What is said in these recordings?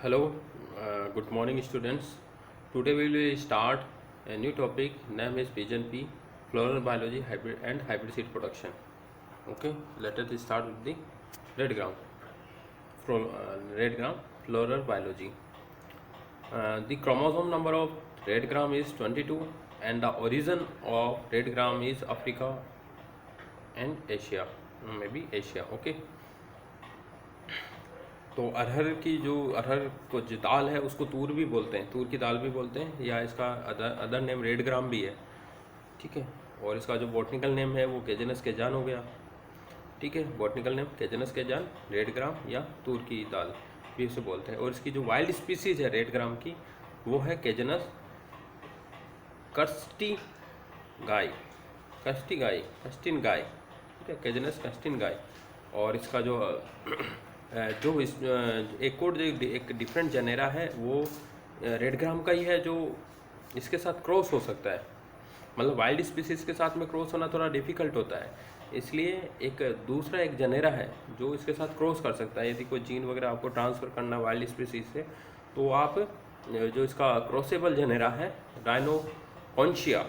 Hello, good morning students. Today we will start a new topic. Name is Pigeon P, floral biology hybrid and hybrid seed production. Okay, let us start with the red ground. Red ground floral biology. The chromosome number of red gram is 22 and the origin of red gram is Africa and Asia, maybe Asia. Okay. तो अरहर की जो अरहर को जो दाल है उसको तूर भी बोलते हैं, तूर की दाल भी बोलते हैं, या इसका अदर नेम रेड ग्राम भी है। ठीक है, और इसका जो बॉटनिकल नेम है वो केजनस केजान हो गया। ठीक है, बॉटनिकल नेम केजनस केजान, रेड ग्राम या तूर की दाल भी इसे बोलते हैं। और इसकी जो वाइल्ड स्पीसीज है रेड ग्राम की वो है केजनस कर्स्टी गाय, कस्टिन गाय। ठीक है, केजनस कस्टिन गाय। और इसका जो एक डिफरेंट जनेरा है वो रेड ग्राम का ही है, जो इसके साथ क्रॉस हो सकता है। मतलब वाइल्ड स्पीसीज के साथ में क्रॉस होना थोड़ा डिफ़िकल्ट होता है, इसलिए एक जनेरा है जो इसके साथ क्रॉस कर सकता है। यदि कोई जीन वगैरह आपको ट्रांसफ़र करना वाइल्ड स्पीसीज से, तो आप जो इसका क्रॉसेबल जनेरा है राइनोकॉन्चिया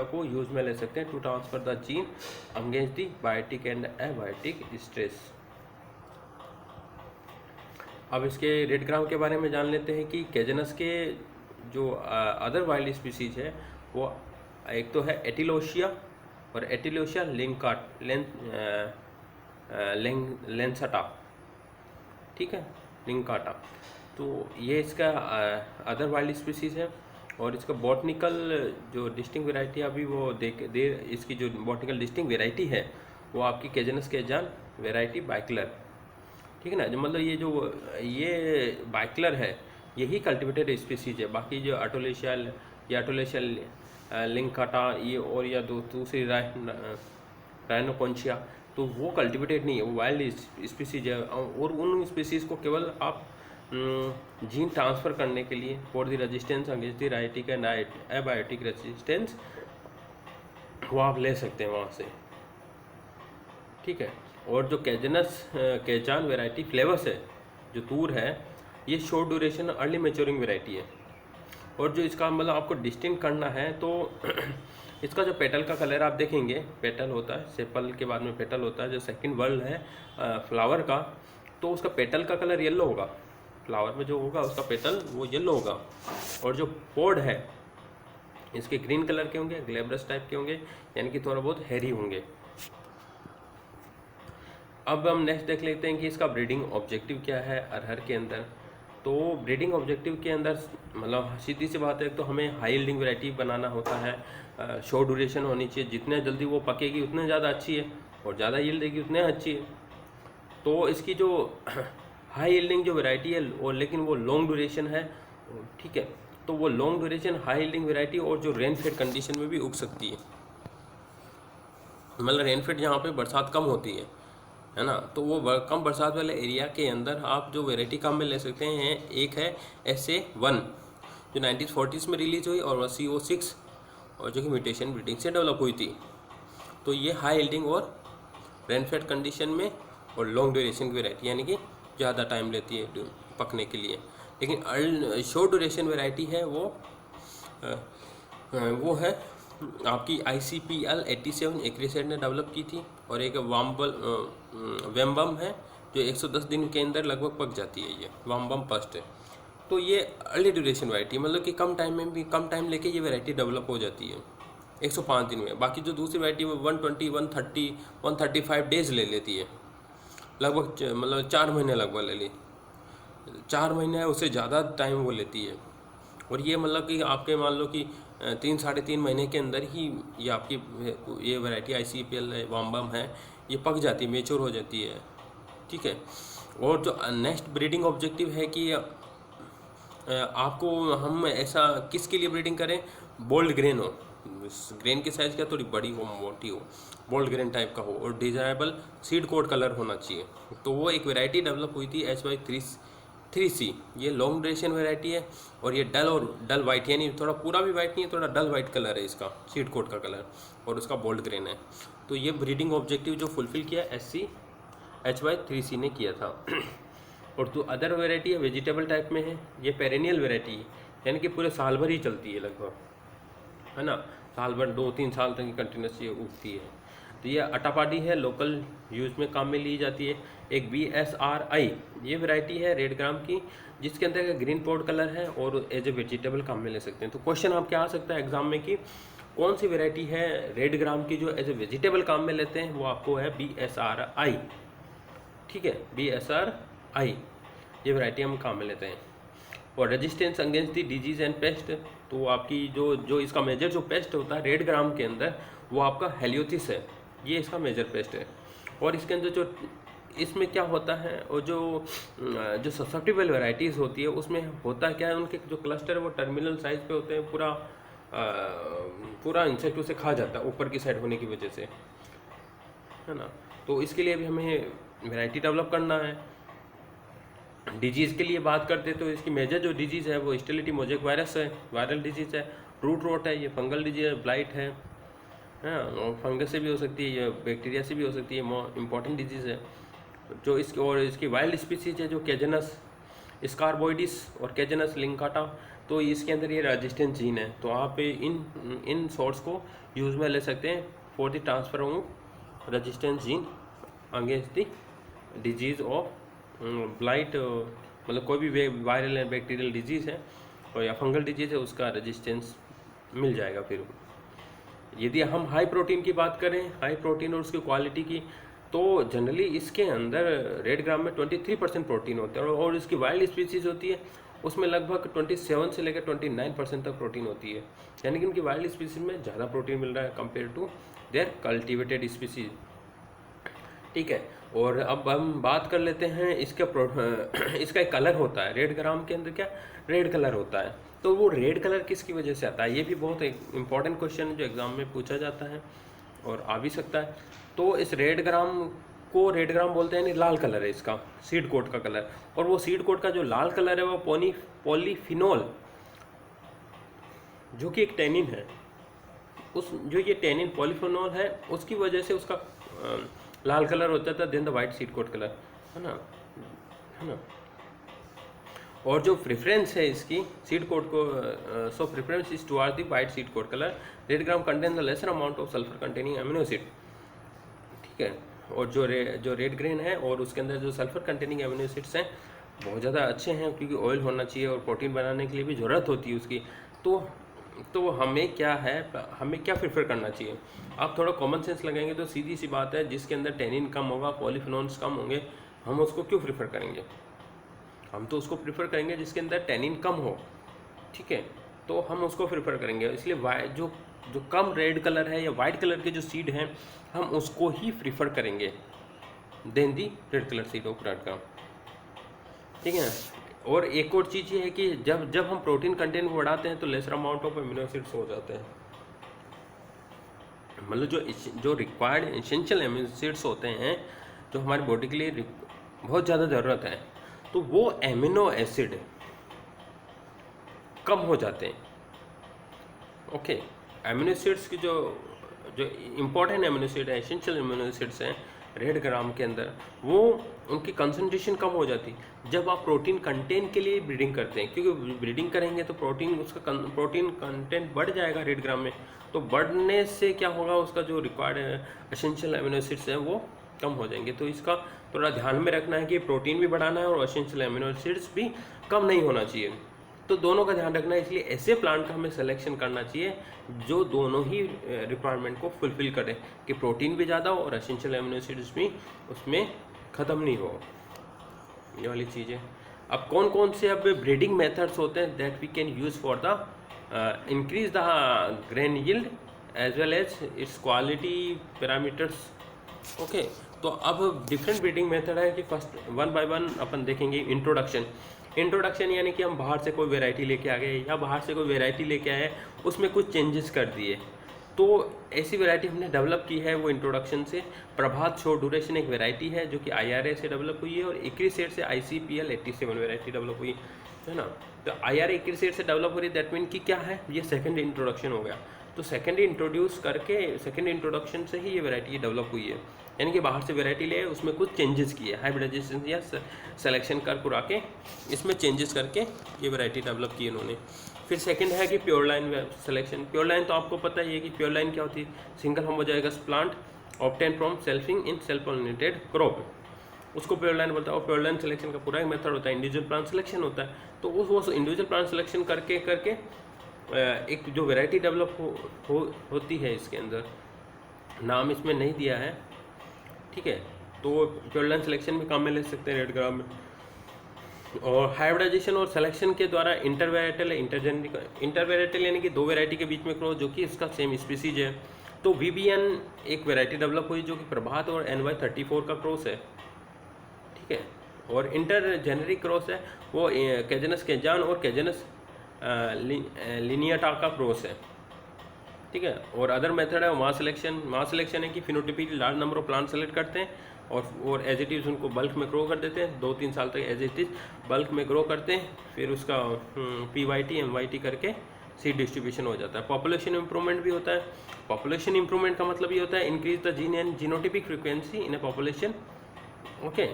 को यूज़ में ले सकते हैं to transfer the gene against the biotic and abiotic stress. अब इसके रेड ग्राम के बारे में जान लेते हैं कि केजनस के जो अदर वाइल्ड स्पीसीज है वो एक तो है एटिलोशिया और एटिलोशिया लेंसटा। ठीक है, लिंकाटा। तो ये इसका अदर वाइल्ड स्पीसीज है। और इसका बॉटनिकल जो डिस्टिंक्ट वेराइटी अभी वो इसकी जो बॉटनिकल डिस्टिंक्ट वेराइटी है वो आपकी केजनस केजान वेराइटी बाइकलर। ठीक है ना, जो मतलब ये बाइकलर है, यही कल्टिवेटेड स्पीसीज है। बाकी जो अटोलेशिया लिंकाटा ये और या दूसरी राइनोकॉन्चिया, तो वो कल्टिवेटेड नहीं है, वो वाइल्ड स्पीसीज है। और उन स्पीसीज को केवल आप जीन ट्रांसफ़र करने के लिए for the resistance against the biotic and abiotic resistance वो आप ले सकते हैं वहाँ से। ठीक है, और जो केजनस केजान वेराइटी फ्लेवर्स है, जो तूर है, ये short duration early maturing variety है। और जो इसका मतलब आपको डिस्टिंक्ट करना है तो इसका जो पेटल का कलर आप देखेंगे, पेटल होता है, सेपल के बाद में पेटल होता है, जो सेकंड वर्ल्ड है फ्लावर का, तो उसका पेटल का कलर येलो होगा। फ्लावर में जो होगा उसका पेटल वो येलो होगा। और जो पोड है इसके ग्रीन कलर के होंगे, ग्लेब्रस टाइप के होंगे, यानी कि थोड़ा बहुत हैरी होंगे। अब हम नेक्स्ट देख लेते हैं कि इसका ब्रीडिंग ऑब्जेक्टिव क्या है अरहर के अंदर। तो ब्रीडिंग ऑब्जेक्टिव के अंदर मतलब सीधी सी बात है, तो हमें हाई यील्डिंग वैरायटी बनाना होता है, शॉर्ट ड्यूरेशन होनी चाहिए, जितने जल्दी वो पकेगी उतने ज़्यादा अच्छी है, और ज़्यादा यील्ड देगी उतने अच्छी है। तो इसकी जो हाई यील्डिंग जो वैरायटी है और लेकिन वो लॉन्ग ड्यूरेशन है। ठीक है, तो वो long duration high yielding variety और जो रेनफेड कंडीशन में भी उग सकती है। मतलब रेनफेड जहाँ पे बरसात कम होती है ना, तो वो कम बरसात वाले एरिया के अंदर आप जो वैरायटी काम में ले सकते हैं, एक है SA1 जो 1940s में रिलीज हुई, और CO6 और जो कि म्यूटेशन ब्रीडिंग से डेवलप हुई थी। तो ये हाई यील्डिंग और रेनफेड कंडीशन में और लॉन्ग ड्यूरेशन की वैरायटी, यानी कि ज़्यादा टाइम लेती है पकने के लिए। लेकिन शॉर्ट ड्यूरेशन वैरायटी है वो है आपकी ICPL 87 एग्रीसेट ने डेवलप की थी। और एक वेम्बम है जो 110 दिन के अंदर लगभग पक जाती है, ये वाम्बम फर्स्ट है। तो ये अर्ली ड्यूरेशन वैरायटी, मतलब कि कम टाइम लेके ये वैरायटी डेवलप हो जाती है 105 दिन में। बाकी जो दूसरी वैरायटी में 120, 130, 135 डेज ले लेती है, लगभग मतलब 4 महीने लगभग ले ली, 4 महीने है उससे ज़्यादा टाइम वो लेती है। और ये मतलब कि आपके मान लो कि 3-3.5 महीने के अंदर ही ये आपकी ये वैरायटी ICPL वाम्बम है, ये पक जाती है, मेच्योर हो जाती है। ठीक है, और जो नेक्स्ट ब्रीडिंग ऑब्जेक्टिव है कि आपको हम ऐसा किसके लिए ब्रीडिंग करें, बोल्ड ग्रेन हो, ग्रेन की साइज़ क्या थोड़ी बड़ी हो, मोटी हो, बोल्ड ग्रेन टाइप का हो, और डिजायरेबल सीड कोड कलर होना चाहिए। तो वो एक वैरायटी डेवलप हुई थी HY3C, ये लॉन्ग ड्यूरेशन वैरायटी है। और ये डल वाइट, यानी थोड़ा पूरा भी वाइट नहीं है, थोड़ा डल वाइट कलर है इसका सीड कोड का कलर, और उसका बोल्ड ग्रेन है। तो ये ब्रीडिंग ऑब्जेक्टिव जो फुलफिल किया HY3C ने किया था। और जो अदर वेराइटी है वेजिटेबल टाइप में है, ये पेरेनियल वेराइटी है, यानी कि पूरे साल भर ही चलती है लगभग, है ना, साल भर 2-3 साल तक कंटिन्यूस ये उगती है। तो ये अटापाडी है, लोकल यूज़ में काम में ली जाती है। एक BSRI ये वैरायटी है रेड ग्राम की, जिसके अंदर ग्रीन पॉड कलर है और एज ए वेजिटेबल काम में ले सकते हैं। तो क्वेश्चन आपके आ सकता है एग्जाम में कि कौन सी वैरायटी है रेड ग्राम की जो एज ए वेजिटेबल काम में लेते हैं, वो आपको है BSRI। ठीक है, BSRI ये वैरायटी हम काम में लेते हैं। और resistance against the disease and paste, तो आपकी जो इसका मेजर जो पेस्ट होता है रेड ग्राम के अंदर, वो आपका हेलियोथिस है, ये इसका मेजर पेस्ट है। और इसके अंदर जो इसमें क्या होता है, और जो ससेप्टिबल वैरायटीज़ होती है उसमें होता क्या है, उनके जो क्लस्टर है वो टर्मिनल साइज पे होते हैं, पूरा इंसेक्ट उसे खा जाता है ऊपर की साइड होने की वजह से, है ना। तो इसके लिए भी हमें वैरायटी डेवलप करना है। डिजीज़ के लिए बात करते तो इसकी मेजर जो डिजीज़ है वो स्टेलिटी मोजेक वायरस है, वायरल डिजीज़ है। रूट रोट है, ये फंगल डिजीज है, ब्लाइट है, और फंगस से भी हो सकती है, ये बैक्टीरिया से भी हो सकती है, मोर इम्पॉर्टेंट डिजीज़ है। जो इसकी और इसकी वाइल्ड स्पीसीज है जो कैजनस स्कारबोइडिस और कैजनस लिंकाटा, तो इसके अंदर ये रेजिस्टेंस जीन है। तो आप इन सोर्स को यूज़ में ले सकते हैं for the transfer of resistance gene against the disease of blight, मतलब कोई भी वायरल या बैक्टीरियल डिजीज़ है और या फंगल डिजीज़ है, उसका रेजिस्टेंस मिल जाएगा। फिर यदि हम हाई प्रोटीन की बात करें, हाई प्रोटीन और उसकी क्वालिटी की, तो जनरली इसके अंदर रेड ग्राम में 23% प्रोटीन होता है, और इसकी वाइल्ड स्पीसीज होती है उसमें लगभग 27 से लेकर 29% तक प्रोटीन होती है, यानी कि उनकी वाइल्ड स्पीसीज में ज़्यादा प्रोटीन मिल रहा है compare to their cultivated species. ठीक है, और अब हम बात कर लेते हैं इसका इसका एक कलर होता है रेड ग्राम के अंदर, क्या रेड कलर होता है। तो वो रेड कलर किसकी वजह से आता है, ये भी बहुत एक इम्पॉर्टेंट क्वेश्चन है जो एग्जाम में पूछा जाता है और आ भी सकता है। तो इस रेड ग्राम को रेड ग्राम बोलते हैं, यानी लाल कलर है इसका, सीड कोट का कलर। और वो सीड कोट का जो लाल कलर है वो पॉलीफिनोल, जो कि एक टैनिन है, जो ये टैनिन पॉलीफिनोल है उसकी वजह से उसका लाल कलर हो जाता है then the white seed coat colour, है ना। और जो प्रेफरेंस है इसकी सीड कोट को, so preference is towards the white seed coat colour. Red gram contain the lesser amount of sulphur containing amino acid. ठीक है, और जो रेड ग्रेन है और उसके अंदर जो सल्फर कंटेनिंग अमीनो एसिड्स हैं बहुत ज़्यादा अच्छे हैं, क्योंकि ऑयल होना चाहिए और प्रोटीन बनाने के लिए भी ज़रूरत होती है उसकी। तो हमें क्या प्रेफर करना चाहिए। आप थोड़ा कॉमन सेंस लगाएंगे तो सीधी सी बात है, जिसके अंदर टेनिन कम होगा, पॉलीफिनोल्स कम होंगे, हम उसको क्यों प्रेफर करेंगे। हम तो उसको प्रेफर करेंगे जिसके अंदर टेनिन कम हो। ठीक है, तो हम उसको प्रेफर करेंगे, इसलिए जो कम रेड कलर है या वाइट कलर के जो सीड हैं हम उसको ही प्रेफर करेंगे then the red colour seed of red gram. ठीक है, और एक और चीज़ ये है कि जब हम प्रोटीन कंटेंट को बढ़ाते हैं तो laser amount of amino acids हो जाते हैं, मतलब जो रिक्वायर्ड एसेंशियल अमीनो एसिड्स होते हैं जो हमारी बॉडी के लिए बहुत ज़्यादा ज़रूरत है, तो वो एमिनो एसिड कम हो जाते हैं। ओके, एमिनो एसिड्स की जो इम्पोर्टेंट एमिनो एसिड है, एसेंशियल एमिनो एसिड्स हैं रेड ग्राम के अंदर, वो उनकी कंसंट्रेशन कम हो जाती जब आप प्रोटीन कंटेंट के लिए ब्रीडिंग करते हैं, क्योंकि ब्रीडिंग करेंगे तो प्रोटीन कंटेंट बढ़ जाएगा रेड ग्राम में। तो बढ़ने से क्या होगा, उसका जो रिक्वायर्ड एसेंशियल एमिनो एसिड्स हैं वो कम हो जाएंगे। तो इसका थोड़ा ध्यान में रखना है कि प्रोटीन भी बढ़ाना है और एसेंशियल एमिनो एसिड्स भी कम नहीं होना चाहिए, तो दोनों का ध्यान रखना है। इसलिए ऐसे प्लांट का हमें सिलेक्शन करना चाहिए जो दोनों ही रिक्वायरमेंट को फुलफिल करे, कि प्रोटीन भी ज़्यादा हो और एसेंशियल एमिनो एसिड्स भी उसमें ख़त्म नहीं हो, ये वाली चीज़ें। अब कौन कौन से अब ब्रीडिंग मेथड्स होते हैं that we can use for the increase the grain yield as well as its quality parameters. Okay, तो अब डिफरेंट ब्रीडिंग मेथड है कि फर्स्ट वन बाय वन अपन देखेंगे। इंट्रोडक्शन यानी कि हम बाहर से कोई वैरायटी लेके आ गए या बाहर से कोई वैरायटी लेके आए, उसमें कुछ चेंजेस कर दिए, तो ऐसी वैरायटी हमने डेवलप की है वो इंट्रोडक्शन से। प्रभात शॉर्ट ड्यूरेशन एक वैरायटी है जो कि IRA से डेवलप हुई है, और इक्रीसेट से ICPL 87 वैरायटी डेवलप हुई है ना। तो IRA इक्रीसेट से डेवलप हो रही है, दैट मीन कि क्या है, ये सेकंड इंट्रोडक्शन हो गया। तो सेकंड इंट्रोड्यूस करके सेकंड इंट्रोडक्शन से ही ये वैरायटी डेवलप हुई है। यानी कि बाहर से वैरायटी ले उसमें कुछ चेंजेस किए, हाइब्रिडाइजेशन या सिलेक्शन कर पुरा के इसमें चेंजेस करके ये वैरायटी डेवलप की इन्होंने। फिर सेकंड है कि pure line selection. Pure line तो आपको पता ही है कि प्योर लाइन क्या होती है, single homozygous plant obtain from selfing in self pollinated crop, उसको प्योर लाइन बोलता है। और प्योर लाइन सिलेक्शन का पूरा एक मेथड होता है, इंडिविजुअल प्लांट सिलेक्शन होता है। तो वो इंडिविजुअल प्लांट सिलेक्शन करके करके एक जो वैरायटी डेवलप होती है, इसके अंदर नाम इसमें नहीं दिया है, ठीक है। तो प्योर लाइन सिलेक्शन में काम में ले सकते हैं रेड ग्राम में। और हाइब्रिडाइजेशन और सिलेक्शन के द्वारा इंटरवेराइटल इंटरवेराइटल यानी कि दो वैरायटी के बीच में क्रॉस जो कि इसका सेम स्पीसीज है। तो VBN एक वैरायटी डेवलप हुई जो कि प्रभात और NY34 का क्रॉस है, ठीक है। और इंटर जेनेरिक क्रॉस है वो कैजनस केजान और कैजनस लिनियाटा का क्रॉस है, ठीक है। और अदर मेथड है मास सिलेक्शन। मास सिलेक्शन है कि phenotypically large number of plant select करते हैं और एज इट इज़ उनको बल्क में ग्रो कर देते हैं, 2-3 साल तक एज इट इज़ बल्क में ग्रो करते हैं, फिर उसका PYT MYT करके सीड डिस्ट्रीब्यूशन हो जाता है। पॉपुलेशन इंप्रूवमेंट भी होता है। पॉपुलेशन इंप्रूवमेंट का मतलब ये होता है increase the gene and genotypic frequency in A population, okay.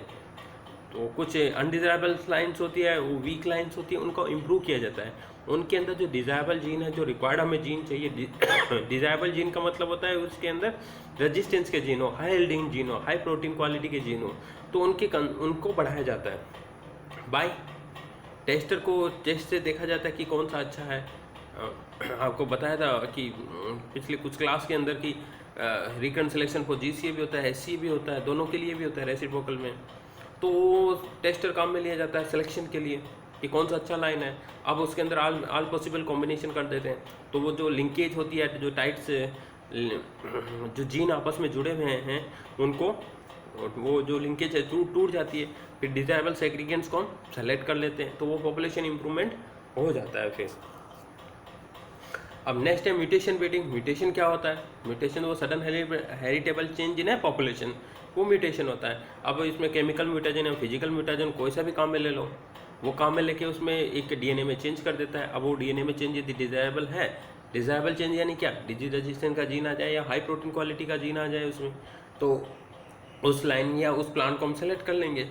तो कुछ अनडिजायरेबल लाइन्स होती है, वो वीक लाइन्स होती है, उनको इम्प्रूव किया जाता है। उनके अंदर जो डिजायरेबल जीन है, जो रिक्वायर्ड हमें जीन चाहिए, डिजायरेबल जीन का मतलब होता है उसके अंदर रेजिस्टेंस के जीन हो, हाई हेल्डिंग जीन हो, हाई प्रोटीन क्वालिटी के जीन हो, तो उनको बढ़ाया जाता है बाय टेस्टर को। टेस्ट से देखा जाता है कि कौन सा अच्छा है। आपको बताया था कि पिछले कुछ क्लास के अंदर की रिकरेंट सिलेक्शन फॉर GCA भी होता है, SCA भी होता है, दोनों के लिए भी होता है रेसिप्रोकल में। तो टेस्टर काम में लिया जाता है सिलेक्शन के लिए कि कौन सा अच्छा लाइन है। अब उसके अंदर ऑल पॉसिबल कॉम्बिनेशन कर देते हैं, तो वो जो लिंकेज होती है, जो टाइट से जो जीन आपस में जुड़े हुए हैं उनको, वो जो लिंकेज है टूट जाती है, फिर डिजायरेबल सेग्रीगेंट्स को हम सेलेक्ट कर लेते हैं, तो वो पॉपुलेशन इंप्रूवमेंट हो जाता है। फिर अब नेक्स्ट है म्यूटेशन ब्रीडिंग। म्यूटेशन क्या होता है? म्यूटेशन वो सडन हेरिटेबल चेंज इन है पॉपुलेशन, वो म्यूटेशन होता है। अब इसमें केमिकल म्यूटेशन है, फिजिकल म्यूटेशन, कोई सा भी काम में ले लो, वो काम में लेके उसमें एक DNA में चेंज कर देता है। अब वो DNA में चेंज यदि डिजायरेबल है, डिजायरेबल चेंज यानी क्या, डिजीज रेजिस्टेंस का जीन आ जाए या हाई प्रोटीन क्वालिटी का जीन आ जाए उसमें, तो उस लाइन या उस प्लांट को हम सेलेक्ट कर लेंगे।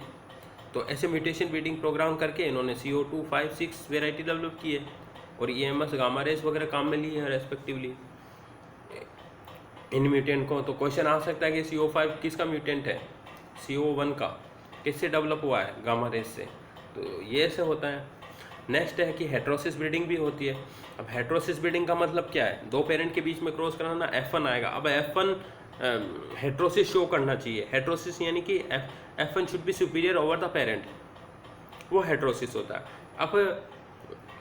तो ऐसे म्यूटेशन ब्रीडिंग प्रोग्राम करके इन्होंने CO2, 5, 6 वेराइटी डेवलप की है और EMS गामा रेस वगैरह काम में ली है रेस्पेक्टिवली इन म्यूटेंट को। तो क्वेश्चन आ सकता है कि CO5 किसका म्यूटेंट है, CO1 का, किससे डेवलप हुआ है, गामा रेस से। तो ये ऐसे होता है। नेक्स्ट है कि हेट्रोसिस ब्रीडिंग भी होती है। अब हेट्रोसिस ब्रीडिंग का मतलब क्या है, दो पेरेंट के बीच में क्रॉस कराना, F1 आएगा। अब F1 हेट्रोसिस शो करना चाहिए। हेट्रोसिस यानी कि F1 should be superior over the parent, वो हेट्रोसिस होता है।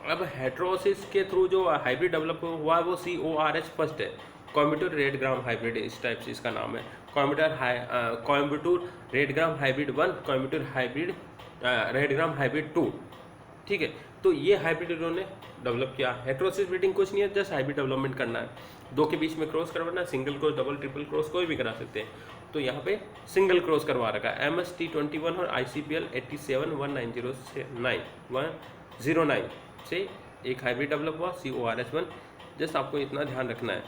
अब हेट्रोसिस के थ्रू जो हाइब्रिड डेवलप हुआ है वो CORH फर्स्ट है, कोयम्बटूर रेड ग्राम हाइब्रिड, इस टाइप से इसका नाम है। कोयम्बटूर रेड ग्राम हाइब्रिड 1, कोयम्बटूर हाइब्रिड रेड ग्राम हाइब्रिड 2, ठीक है। तो ये हाइब्रिड इन्होंने डेवलप किया। हेट्रोसिस ब्रीडिंग कुछ नहीं है, जस्ट हाइब्रिड डेवलपमेंट करना है, दो के बीच में क्रॉस करवाना, single cross, double, triple cross कोई भी करा सकते हैं। तो यहाँ पे सिंगल क्रॉस करवा रखा है। MST21 और ICPL 871909 से एक हाइब्रिड डेवलप हुआ, CORH1। जस्ट आपको इतना ध्यान रखना है,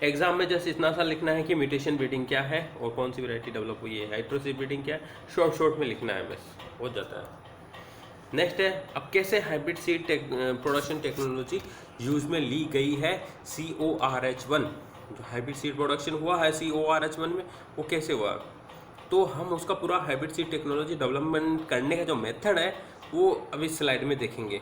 एग्जाम में जस्ट इतना सा लिखना है कि म्यूटेशन ब्रीडिंग क्या है और कौन सी वैरायटी डेवलप हुई है, हेट्रोसिस ब्रीडिंग क्या है, शॉर्ट में लिखना है, बस हो जाता है। नेक्स्ट है अब कैसे hybrid seed production technology use में ली गई है। CORH1 जो हाइब्रिड सीड प्रोडक्शन हुआ है CORH1 में, वो कैसे हुआ, तो हम उसका पूरा हाइब्रिड सीड टेक्नोलॉजी डेवलपमेंट करने का जो मेथड है वो अभी स्लाइड में देखेंगे।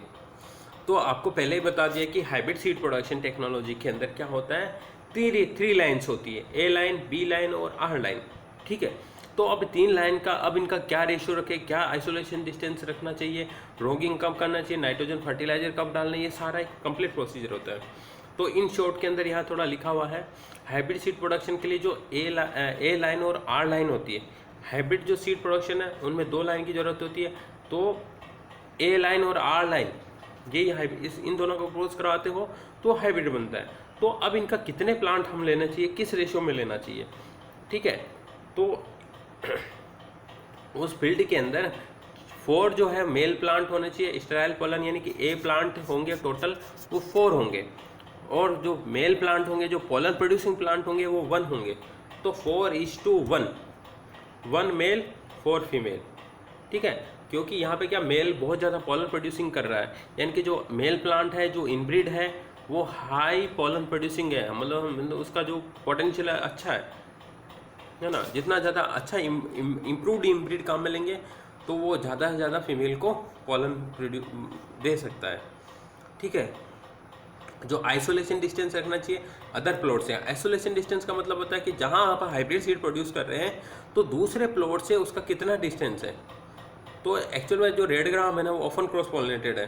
तो आपको पहले ही बता दिया कि हाइब्रिड सीड प्रोडक्शन टेक्नोलॉजी के अंदर क्या होता है, थ्री लाइन्स होती है, A लाइन, B लाइन और R लाइन, ठीक है। तो अब 3 लाइन का अब इनका क्या रेशियो रखे, क्या आइसोलेशन डिस्टेंस रखना चाहिए, रोगिंग कब करना चाहिए, नाइट्रोजन फर्टिलाइजर कब डालना, ये सारा एक कंप्लीट प्रोसीजर होता है। तो इन शॉर्ट के अंदर यहाँ थोड़ा लिखा हुआ है, हाइब्रिड सीड प्रोडक्शन के लिए जो A लाइन और R लाइन होती है, हाइब्रिड जो सीड प्रोडक्शन है उनमें 2 लाइन की जरूरत होती है। तो A लाइन और R लाइन यही हाइब्रिड, इन दोनों को क्रॉस करवाते हो तो हाइब्रिड बनता है। तो अब इनका कितने प्लांट हम लेना चाहिए, किस रेशियो में लेना चाहिए, ठीक है। तो उस फील्ड के अंदर 4 जो है मेल प्लांट होने चाहिए, स्टेराइल पोलन यानी कि A प्लांट होंगे टोटल, वो 4 होंगे, और जो मेल प्लांट होंगे, जो पोलन प्रोड्यूसिंग प्लांट होंगे वो 1 होंगे। तो 4:1, 1 मेल 4 फीमेल, ठीक है। क्योंकि यहाँ पे क्या मेल बहुत ज़्यादा पॉलन प्रोड्यूसिंग कर रहा है, यानी कि जो मेल प्लांट है जो इनब्रीड है वो हाई पॉलन प्रोड्यूसिंग है, मतलब उसका जो पोटेंशियल है अच्छा है ना। जितना ज़्यादा अच्छा इम्प्रूव्ड इनब्रीड काम में लेंगे तो वो ज़्यादा से ज़्यादा फीमेल को पॉलन दे सकता है, ठीक है। जो आइसोलेशन डिस्टेंस रखना चाहिए अदर प्लॉट से। आइसोलेशन डिस्टेंस का मतलब होता है कि जहाँ आप हाइब्रिड सीड प्रोड्यूस कर रहे हैं तो दूसरे प्लॉट से उसका कितना डिस्टेंस है। तो एक्चुअल में जो रेड ग्राम है ना वो ऑफन क्रॉस पॉलिनेटेड है,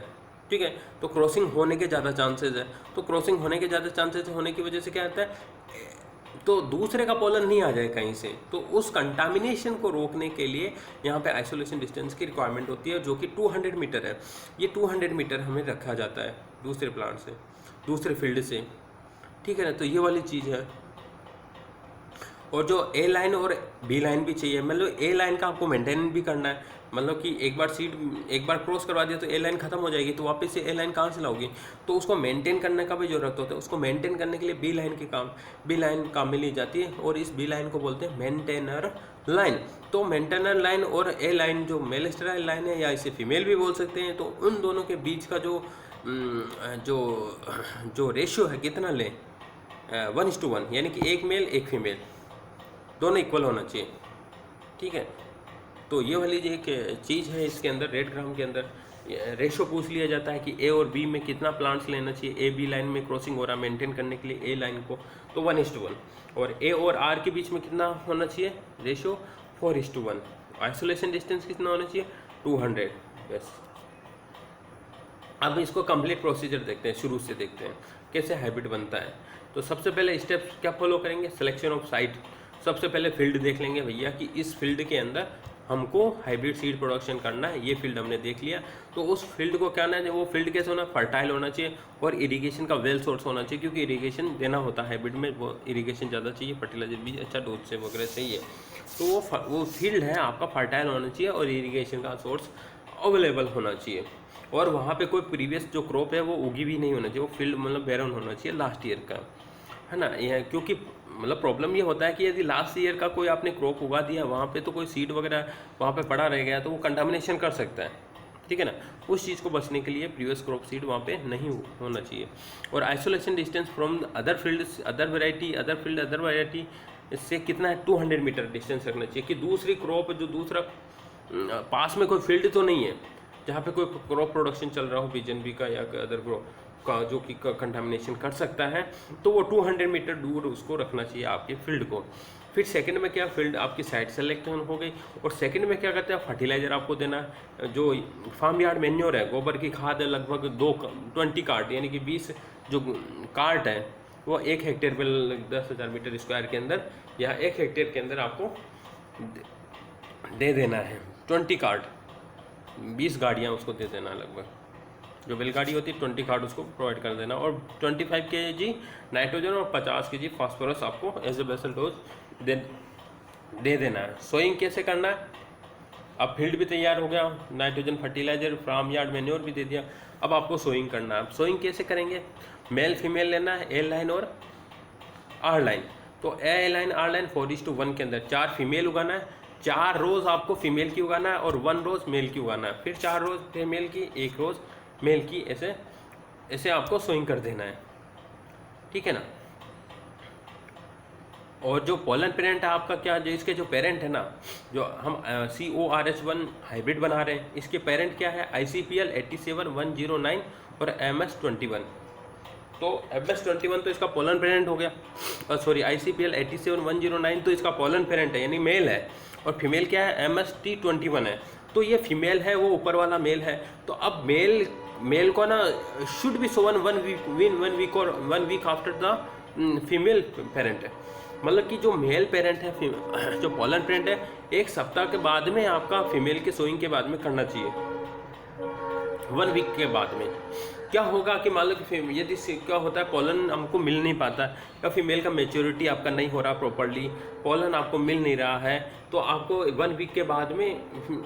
ठीक है। तो क्रॉसिंग होने के ज़्यादा चांसेस है, तो क्रॉसिंग होने के ज़्यादा चांसेस होने की वजह से क्या होता है, तो दूसरे का पॉलन नहीं आ जाए कहीं से, तो उस कंटामिनेशन को रोकने के लिए यहाँ पे आइसोलेशन डिस्टेंस की रिक्वायरमेंट होती है, जो कि 200 मीटर है। ये 200 मीटर हमें रखा जाता है दूसरे प्लांट से, दूसरे फील्ड से, ठीक है ना। तो ये वाली चीज़ है। और जो ए लाइन और बी लाइन भी चाहिए, मतलब ए लाइन का आपको मेंटेन भी करना है, मतलब कि एक बार क्रॉस करवा दिया तो ए लाइन खत्म हो जाएगी, तो वापस से ए लाइन कहाँ से लाओगी, तो उसको मेंटेन करने का भी जरूरत होता है। उसको मेंटेन करने के लिए बी लाइन काम में ली जाती है, और इस बी लाइन को बोलते हैं मेंटेनर लाइन। तो मेंटेनर लाइन और ए लाइन जो मेल स्टेराइल लाइन है, या इसे फीमेल भी बोल सकते हैं, तो उन दोनों के बीच का जो रेशियो है कितना लें, 1:1, यानी कि एक मेल एक फीमेल दोनों इक्वल होना चाहिए, ठीक है। तो ये वाली जो एक चीज़ है इसके अंदर, रेड ग्राम के अंदर रेशो पूछ लिया जाता है कि ए और बी में कितना प्लांट्स लेना चाहिए। ए बी लाइन में क्रॉसिंग हो रहा है मेंटेन करने के लिए ए लाइन को, तो 1:1, और ए और आर के बीच में कितना होना चाहिए रेशो, 4:1। आइसोलेशन डिस्टेंस कितना होना चाहिए, 200, बस। अब इसको कंप्लीट प्रोसीजर देखते हैं, शुरू से देखते हैं कैसे हाइब्रिड बनता है। तो सबसे पहले स्टेप्स क्या फॉलो करेंगे, सिलेक्शन ऑफ साइट। सबसे पहले फील्ड देख लेंगे भैया कि इस फील्ड के अंदर हमको हाइब्रिड सीड प्रोडक्शन करना है। ये फील्ड हमने देख लिया, तो उस फील्ड को क्या है, वो फील्ड कैसे होना, फर्टाइल होना चाहिए, और इरिगेशन का वेल सोर्स होना चाहिए, क्योंकि इरिगेशन देना होता है हाइब्रिड में, वो इरिगेशन ज़्यादा चाहिए, फर्टिलाइजर भी अच्छा डोज से वगैरह चाहिए। तो वो फील्ड है आपका फर्टाइल होना चाहिए, और इरीगेशन का सोर्स अवेलेबल होना चाहिए, और वहाँ पे कोई प्रीवियस जो क्रॉप है वो उगी भी नहीं होना चाहिए, वो फील्ड मतलब बैरन होना चाहिए लास्ट ईयर का, है ना। यह क्योंकि मतलब प्रॉब्लम ये होता है कि यदि लास्ट ईयर का कोई आपने क्रॉप उगा दिया, वहाँ पे तो कोई सीड वगैरह वहाँ पे पड़ा रह गया, तो वो कंटामिनेशन कर सकता है, ठीक है ना। उस चीज़ को बचने के लिए प्रीवियस क्रॉप सीड वहाँ पे नहीं होना चाहिए। और isolation distance from other field, other variety इससे कितना है, 200 मीटर डिस्टेंस रखना चाहिए, कि दूसरी क्रॉप जो दूसरा पास में कोई फील्ड तो नहीं है जहाँ पे कोई क्रॉप प्रोडक्शन चल रहा हो बीजेनबी का या अदर क्रॉप का, जो कि कंटामिनेशन कर सकता है, तो वो 200 मीटर दूर उसको रखना चाहिए आपके फील्ड को। फिर सेकंड में क्या, फील्ड आपकी साइट सेलेक्ट हो गई, और सेकंड में क्या करते हैं, फर्टिलाइजर आपको देना है। जो फार्म यार्ड मैन्योर है, गोबर की खाद है, लगभग 20 कार्ट, यानी कि 20 जो कार्ट है वो 1 हेक्टेयर पे 10,000 मीटर स्क्वायर के अंदर, या 1 हेक्टेयर के अंदर आपको दे देना है। 20 कार्ट, 20 गाड़ियाँ उसको दे देना लगभग, जो बैलगाड़ी होती है 20 कार्ड उसको प्रोवाइड कर देना, और 25 kg नाइट्रोजन और 50 kg फास्फोरस आपको एज ए बेसल डोज दे देना है। सोइंग कैसे करना है, अब फील्ड भी तैयार हो गया, nitrogen fertiliser farm yard manure भी दे दिया, अब आपको सोइंग करना है। सोइंग कैसे करेंगे, मेल फीमेल लेना है, ए लाइन और आर लाइन। तो ए लाइन आर लाइन 4:1 के अंदर 4 फीमेल उगाना है, 4 रोज आपको फीमेल की उगाना है, और 1 रोज मेल की उगाना है, फिर 4 रोज फीमेल की, 1 रोज मेल की, ऐसे आपको सोइंग कर देना है, ठीक है ना। और जो पोलन पेरेंट है आपका क्या, जो इसके जो पेरेंट है ना, जो हम CORH1 हाइब्रिड बना रहे हैं, इसके पेरेंट क्या है, ICPL 87109 और MS21। तो MS21 तो इसका पोलन पेरेंट हो गया, सॉरी ICPL 87109 तो इसका पोलन पेरेंट है, यानी मेल है, और फीमेल क्या है, MST21 है। तो ये फीमेल है, वो ऊपर वाला मेल है। तो अब मेल को ना शुड बी सोवन 1 वीक और 1 week after the female parent है, मतलब कि जो मेल पेरेंट है, जो पोलन पेरेंट है, 1 सप्ताह के बाद में आपका फीमेल के सोइंग के बाद में करना चाहिए, 1 वीक के बाद में। क्या होगा कि मान लो कि यदि क्या होता है, पोलन हमको मिल नहीं पाता, या फीमेल का मेच्योरिटी आपका नहीं हो रहा प्रॉपरली, पोलन आपको मिल नहीं रहा है, तो आपको 1 वीक के बाद में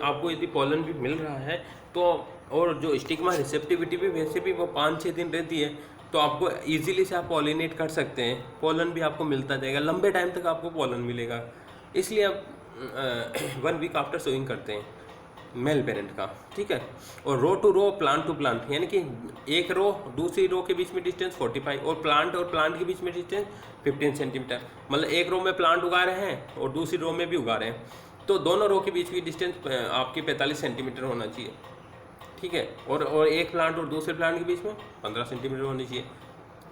आपको यदि पोलन भी मिल रहा है तो, और जो स्टिग्मा रिसेप्टिविटी भी वैसे भी वो 5-6 दिन रहती है, तो आपको इजीली से आप पॉलिनेट कर सकते हैं, पोलन भी आपको मिलता जाएगा, लंबे टाइम तक आपको पोलन मिलेगा। इसलिए आप 1 वीक आफ्टर सोइंग करते हैं मेल पेरेंट का, ठीक है। और row to row, plant to plant, यानी कि एक रो दूसरी रो के बीच में डिस्टेंस 45 और प्लांट के बीच में डिस्टेंस 15 सेंटीमीटर। मतलब एक रो में प्लांट उगा रहे हैं और दूसरी रो में भी उगा रहे हैं, तो दोनों रो के बीच की डिस्टेंस आपकी 45 सेंटीमीटर होना चाहिए, ठीक है। और एक प्लांट और दूसरे प्लांट के बीच में 15 सेंटीमीटर होनी चाहिए,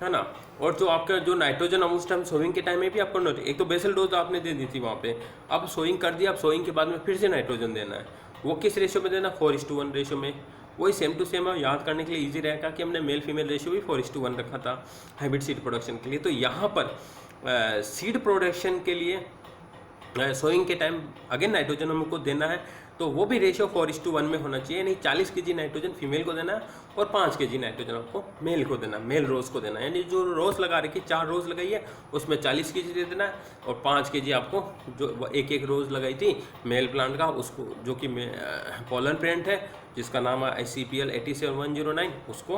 है ना। और जो आपका जो नाइट्रोजन उस टाइम सोइंग के टाइम में भी आपको एक तो बेसल डोज आपने दे दी थी वहाँ पे, अब सोइंग कर दिया, अब सोइंग के बाद में फिर से नाइट्रोजन देना है। वो किस रेशियो में देना, 4:1 रेशियो में। वही सेम टू सेम है, याद करने के लिए इजी रहेगा कि हमने मेल फीमेल रेशियो भी 4:1 रखा था हाइब्रिड सीड प्रोडक्शन के लिए। तो यहाँ पर सीड प्रोडक्शन के लिए सोइंग के टाइम अगेन नाइट्रोजन हमको देना है, तो वो भी रेशियो 4:1 में होना चाहिए। नहीं 40 kg नाइट्रोजन फीमेल को देना है और 5 kg नाइट्रोजन आपको मेल को देना, मेल रोज़ को देना है। यानी जो रोज़ लगा रखी 4 रोज़ लगाई है उसमें 40 kg दे देना है और 5 kg आपको जो एक रोज़ लगाई थी मेल प्लांट का, उसको जो कि पोलन पेरेंट है जिसका नाम है ICPL 87109, उसको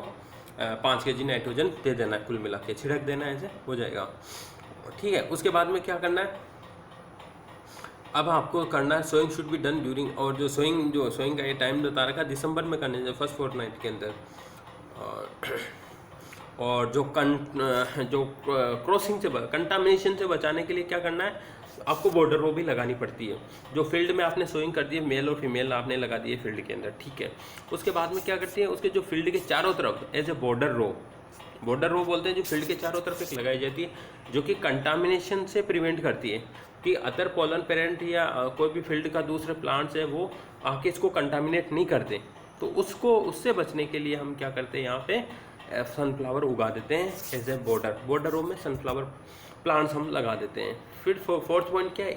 5 kg नाइट्रोजन दे देना है, कुल मिला के छिड़क देना है, ऐसे हो जाएगा, ठीक है। उसके बाद में क्या करना है, अब आपको करना है sowing should be done during, और जो सोइंग का ये टाइम बता रखा है दिसंबर में करने है, फर्स्ट फोर्टनाइट के अंदर। और जो क्रॉसिंग से कंटामिनेशन से बचाने के लिए क्या करना है, आपको बॉर्डर रो भी लगानी पड़ती है। जो फील्ड में आपने सोइंग कर दी है, मेल और फीमेल आपने लगा दी है फील्ड के अंदर, ठीक है। उसके बाद में क्या करती है, उसके जो फील्ड के चारों तरफ एज ए बॉर्डर रो बोलते हैं, जो फील्ड के चारों तरफ एक लगाई जाती है, जो कि कंटामिनेशन से प्रिवेंट करती है कि अदर पोलन पेरेंट या कोई भी फील्ड का दूसरे प्लांट्स है वो आके इसको कंटामिनेट नहीं करते। तो उससे बचने के लिए हम क्या करते हैं, यहाँ पे सनफ्लावर उगा देते हैं एज ए बॉर्डर रो में सनफ्लावर प्लांट्स हम लगा देते हैं। फिर फोर्थ पॉइंट क्या है,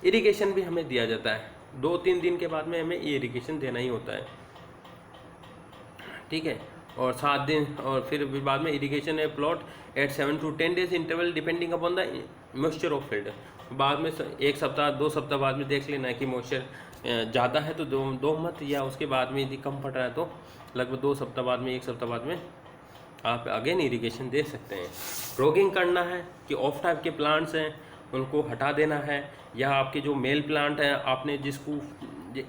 इरिगेशन भी हमें दिया जाता है। 2-3 दिन के बाद में हमें ये इरिगेशन देना ही होता है, ठीक है। और 7 दिन, और फिर बाद में इरिगेशन है plot at 7 to 10 days interval depending upon the moisture of field. बाद में 1 सप्ताह 2 सप्ताह बाद में देख लेना है कि मॉइस्चर ज़्यादा है तो दो मत, या उसके बाद में यदि कम पड़ रहा है तो लगभग 2 सप्ताह बाद में 1 सप्ताह बाद में आप अगेन इरिगेशन दे सकते हैं। रोगिंग करना है कि ऑफ टाइप के प्लांट्स हैं उनको हटा देना है, या आपके जो मेल प्लांट है आपने जिसको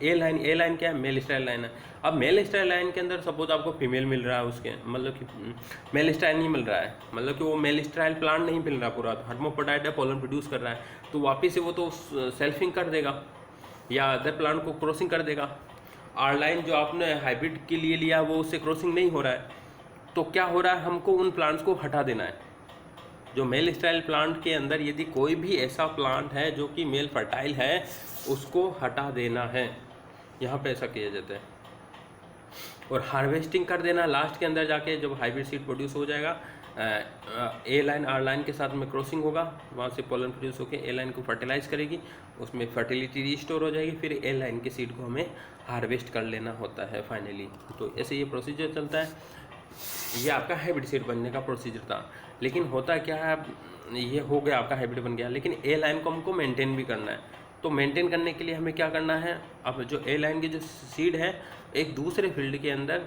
ए लाइन क्या है, मेल स्टाइल लाइन है। अब मेल स्टाइल लाइन के अंदर सपोज आपको फीमेल मिल रहा है, उसके मतलब कि मेल स्टाइल नहीं मिल रहा है, मतलब कि वो मेल स्टाइल प्लांट नहीं मिल रहा पूरा, हर्माफ्रोडाइट है, पोलन प्रोड्यूस कर रहा है, तो वापिस से वो तो सेल्फिंग कर देगा या अदर प्लांट को क्रॉसिंग कर देगा। आर लाइन जो आपने हाइब्रिड के लिए लिया वो उससे क्रॉसिंग नहीं हो रहा है, तो क्या हो रहा है, हमको उन प्लांट्स को हटा देना है। जो मेल स्टाइल प्लांट के अंदर यदि कोई भी ऐसा प्लांट है जो कि मेल फर्टाइल है उसको हटा देना है, यहाँ पे ऐसा किया जाता है। और हार्वेस्टिंग कर देना लास्ट के अंदर जाके, जब हाइब्रिड सीड प्रोड्यूस हो जाएगा, ए लाइन आर लाइन के साथ में क्रॉसिंग होगा, वहाँ से पोलन प्रोड्यूस होकर ए लाइन को फर्टिलाइज करेगी, उसमें फर्टिलिटी रिस्टोर हो जाएगी, फिर ए लाइन के सीड को हमें हार्वेस्ट कर लेना होता है फाइनली। तो ऐसे ये प्रोसीजर चलता है। ये आपका हाइब्रिड सीड बनने का प्रोसीजर था। लेकिन होता क्या है, ये हो गया आपका हाइब्रिड बन गया, लेकिन ए लाइन को हमको मेंटेन भी करना है। तो मेंटेन करने के लिए हमें क्या करना है, अब जो ए लाइन की जो सीड है एक दूसरे फील्ड के अंदर,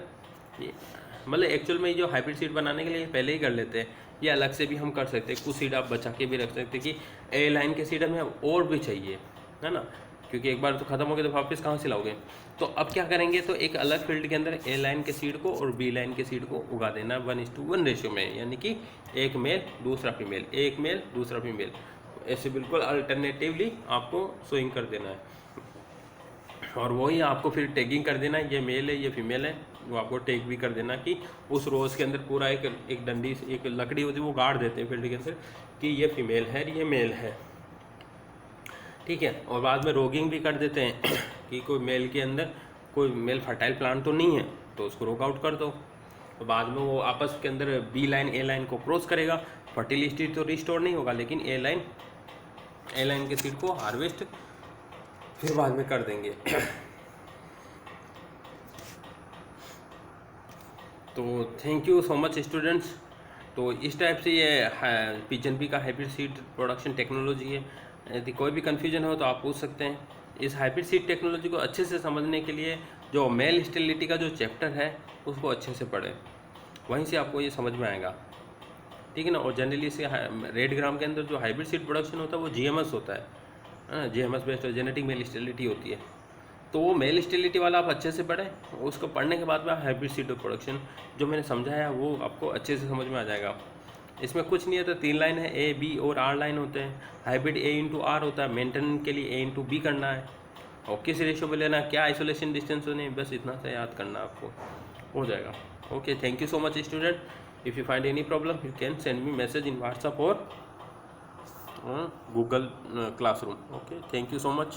मतलब एक्चुअल में जो हाइब्रिड सीड बनाने के लिए पहले ही कर लेते हैं, ये अलग से भी हम कर सकते हैं। कुछ सीड आप बचा के भी रख सकते हैं कि ए लाइन के सीड हमें और भी चाहिए, है ना, क्योंकि एक बार तो ख़त्म हो गए तो वापस कहाँ से लाओगे। तो अब क्या करेंगे, तो एक अलग फील्ड के अंदर ए लाइन के सीड को और बी लाइन के सीड को उगा देना 1:1 रेशियो में, यानी कि एक मेल दूसरा फीमेल, एक मेल दूसरा फीमेल, ऐसे बिल्कुल अल्टरनेटिवली आपको सोइंग कर देना है। और वही आपको फिर टैगिंग कर देना है, ये मेल है ये फीमेल है, वो आपको टैग भी कर देना कि उस रोज़ के अंदर पूरा एक डंडी एक लकड़ी होती है वो गाड़ देते हैं फील्ड के अंदर कि ये फीमेल है ये मेल है, ठीक है। और बाद में रोगिंग भी कर देते हैं कि कोई मेल के अंदर कोई मेल फर्टाइल प्लांट तो नहीं है तो उसको रोक आउट कर दो। तो बाद में वो आपस के अंदर बी लाइन ए लाइन को क्रॉस करेगा, फर्टिलिटी तो रिस्टोर नहीं होगा, लेकिन ए लाइन के सीड को हार्वेस्ट फिर बाद में कर देंगे। तो thank you so much students. तो इस टाइप से ये पिजन का हाइब्रिड सीड प्रोडक्शन टेक्नोलॉजी है। यदि कोई भी कन्फ्यूजन हो तो आप पूछ सकते हैं। इस हाइब्रिड सीड टेक्नोलॉजी को अच्छे से समझने के लिए जो मेल स्टेरिलिटी का जो चैप्टर है उसको अच्छे से पढ़ें। वहीं से आपको ये समझ में आएगा, ठीक है ना। और जनरली इसके रेड ग्राम के अंदर जो हाइब्रिड सीड प्रोडक्शन होता है वो GMS होता है, GMS based genetic male stability होती है। तो वो मेल स्टेबिलिटी वाला आप अच्छे से पढ़ें, उसको पढ़ने के बाद में हाइब्रिड सीड प्रोडक्शन जो मैंने समझाया वो आपको अच्छे से समझ में आ जाएगा। इसमें कुछ नहीं है, तो 3 लाइन है, A, B और R लाइन होते हैं। हाइब्रिड A/R होता है, मेंटेन के लिए A/B करना है, और किस रेशियो में लेना, क्या आइसोलेशन डिस्टेंस होने, बस इतना सा याद करना आपको, हो जाएगा। Okay, thank you so much student. If you find any problem you can send me message in WhatsApp और Google Classroom. Okay, thank you so much.